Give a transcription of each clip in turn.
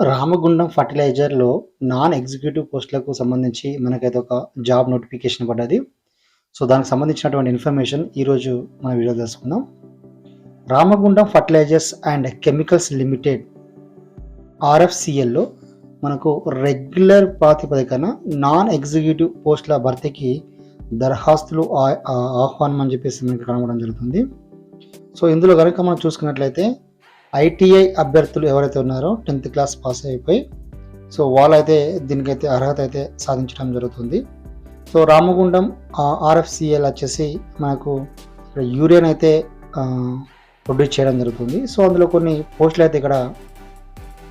Ramagundam ఫర్టిలైజర్‌లో non executive పోస్టులకు సంబంధించి మనకైతే ఒక జాబ్ నోటిఫికేషన్ పడ్డది. సో, దానికి సంబంధించినటువంటి ఇన్ఫర్మేషన్ ఈరోజు మన వీడియోలో తెలుసుకుందాం. Ramagundam fertilizers and chemicals limited ఆర్ఎఫ్‌సిఎల్‌లో మనకు రెగ్యులర్ ప్రాతిపదికన నాన్ ఎగ్జిక్యూటివ్ పోస్టుల భర్తీకి దరఖాస్తులు ఆహ్వానం అని చెప్పేసి మనకి కనబడడం జరుగుతుంది. సో, ఇందులో గనుక మనం చూసుకున్నట్లయితే ఐటీఐ అభ్యర్థులు ఎవరైతే ఉన్నారో 10th క్లాస్ పాస్ అయిపోయి సో వాళ్ళైతే దీనికైతే అర్హత అయితే సాధించడం జరుగుతుంది. సో రామగుండం ఆర్ఎఫ్సిఎల్ వచ్చేసి మనకు యూరియన్ అయితే ప్రొడ్యూస్ చేయడం జరుగుతుంది. సో అందులో కొన్ని పోస్టులు అయితే ఇక్కడ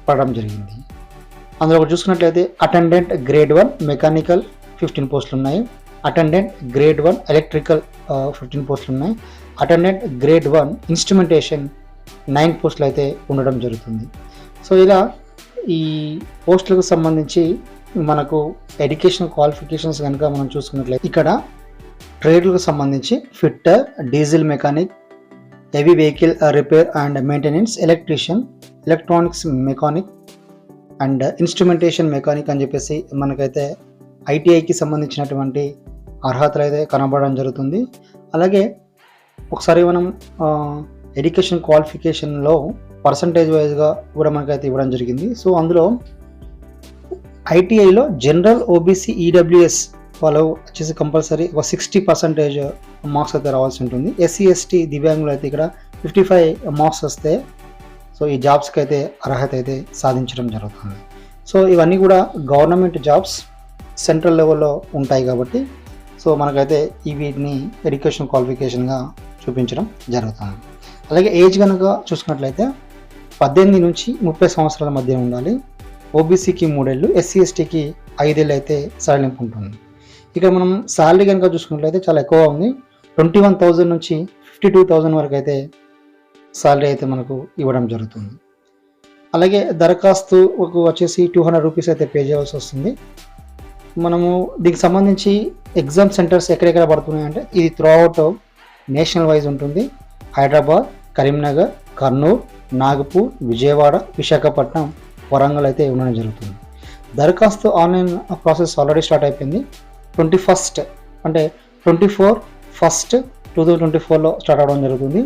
పడడం జరిగింది. అందులో ఒకటి చూసుకున్నట్లయితే అటెండెంట్ గ్రేడ్ 1 మెకానికల్ 15 పోస్టులు ఉన్నాయి. అటెండెంట్ గ్రేడ్ 1 ఎలక్ట్రికల్ 15 పోస్టులు ఉన్నాయి. అటెండెంట్ గ్రేడ్ 1 ఇన్స్ట్రుమెంటేషన్ 9 పోస్టులు అయితే ఉండడం జరుగుతుంది. సో ఇలా ఈ పోస్టులకు సంబంధించి మనకు ఎడ్యుకేషన్ క్వాలిఫికేషన్స్ కనుక మనం చూసుకున్నట్లయితే ఇక్కడ ట్రేడ్లకు సంబంధించి fitter, diesel mechanic, heavy vehicle repair and maintenance, electrician, electronics mechanic and instrumentation mechanic అని చెప్పేసి మనకైతే ఐటీఐకి సంబంధించినటువంటి అర్హతలు అయితే కనబడడం జరుగుతుంది. అలాగే ఒకసారి మనం ఎడ్యుకేషన్ క్వాలిఫికేషన్లో పర్సంటేజ్ వైజ్గా కూడా మనకైతే ఇవ్వడం జరిగింది. సో అందులో ఐటీఐలో జనరల్, ఓబీసీ, ఈడబ్ల్యూఎస్ వాళ్ళు వచ్చేసి కంపల్సరీ ఒక 60% మార్క్స్ అయితే రావాల్సి ఉంటుంది. ఎస్సీ, ఎస్టీ, దివ్యాంగులు అయితే ఇక్కడ 55 మార్క్స్ వస్తే సో ఈ జాబ్స్కి అయితే అర్హత అయితే సాధించడం జరుగుతుంది. సో ఇవన్నీ కూడా గవర్నమెంట్ జాబ్స్ సెంట్రల్ లెవెల్లో ఉంటాయి కాబట్టి సో మనకైతే వీటిని ఎడ్యుకేషన్ క్వాలిఫికేషన్గా చూపించడం జరుగుతుంది. అలాగే ఏజ్ కనుక చూసుకున్నట్లయితే 18 నుంచి 30 సంవత్సరాల మధ్య ఉండాలి. ఓబీసీకి 3 ఏళ్ళు, ఎస్సీ ఎస్టీకి 5 ఏళ్ళు అయితే సడలింపు ఉంటుంది. ఇక్కడ మనం శాలరీ కనుక చూసుకున్నట్లయితే చాలా ఎక్కువ ఉంది. 21,000 నుంచి 52,000 వరకు అయితే శాలరీ అయితే మనకు ఇవ్వడం జరుగుతుంది. అలాగే దరఖాస్తు వచ్చేసి 200 రూపీస్ అయితే పే చేయాల్సి వస్తుంది. మనము దీనికి సంబంధించి ఎగ్జామ్ సెంటర్స్ ఎక్కడెక్కడ పడుతున్నాయి అంటే ఇది త్రూఅవుట్ నేషనల్ వైజ్ ఉంటుంది. హైదరాబాద్, కరీంనగర్, కర్నూలు, నాగపూర్, విజయవాడ, విశాఖపట్నం, వరంగల్ అయితే ఉండడం జరుగుతుంది. దరఖాస్తు ఆన్లైన్ ప్రాసెస్ ఆల్రెడీ స్టార్ట్ అయిపోయింది. 21 అంటే 24/1/2024లో స్టార్ట్ అవ్వడం జరుగుతుంది.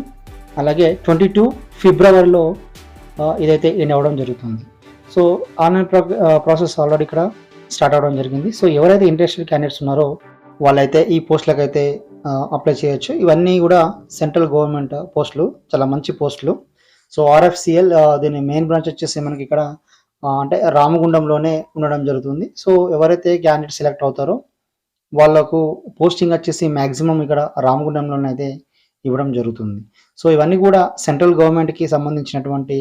అలాగే 22 ఫిబ్రవరిలో ఇదైతే ఎండ్ అవ్వడం జరుగుతుంది. సో ఆన్లైన్ ప్రాసెస్ ఆల్రెడీ ఇక్కడ స్టార్ట్ అవ్వడం జరిగింది. సో ఎవరైతే ఇంట్రెస్టెడ్ క్యాండిడేట్స్ ఉన్నారో వాళ్ళైతే ఈ పోస్టులకు అయితే అప్లై చేయొచ్చు. ఇవన్నీ కూడా సెంట్రల్ గవర్నమెంట్ పోస్టులు, చాలా మంచి పోస్టులు. సో ఆర్ఎఫ్సిఎల్ దీని మెయిన్ బ్రాంచ్ వచ్చేసి మనకి ఇక్కడ అంటే రామగుండంలోనే ఉండడం జరుగుతుంది. సో ఎవరైతే క్యాండిడేట్ సెలెక్ట్ అవుతారో వాళ్ళకు పోస్టింగ్ వచ్చేసి మ్యాక్సిమం ఇక్కడ రామగుండంలోనే అయితే ఇవ్వడం జరుగుతుంది. సో ఇవన్నీ కూడా సెంట్రల్ గవర్నమెంట్కి సంబంధించినటువంటి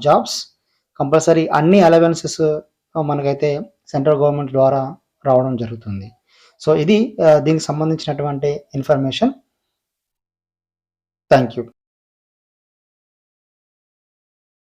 జాబ్స్. కంపల్సరీ అన్ని అలవెన్సెస్ మనకైతే సెంట్రల్ గవర్నమెంట్ ద్వారా రావడం జరుగుతుంది. సో ఇది దీనికి సంబంధించినటువంటి ఇన్ఫర్మేషన్. Thank you.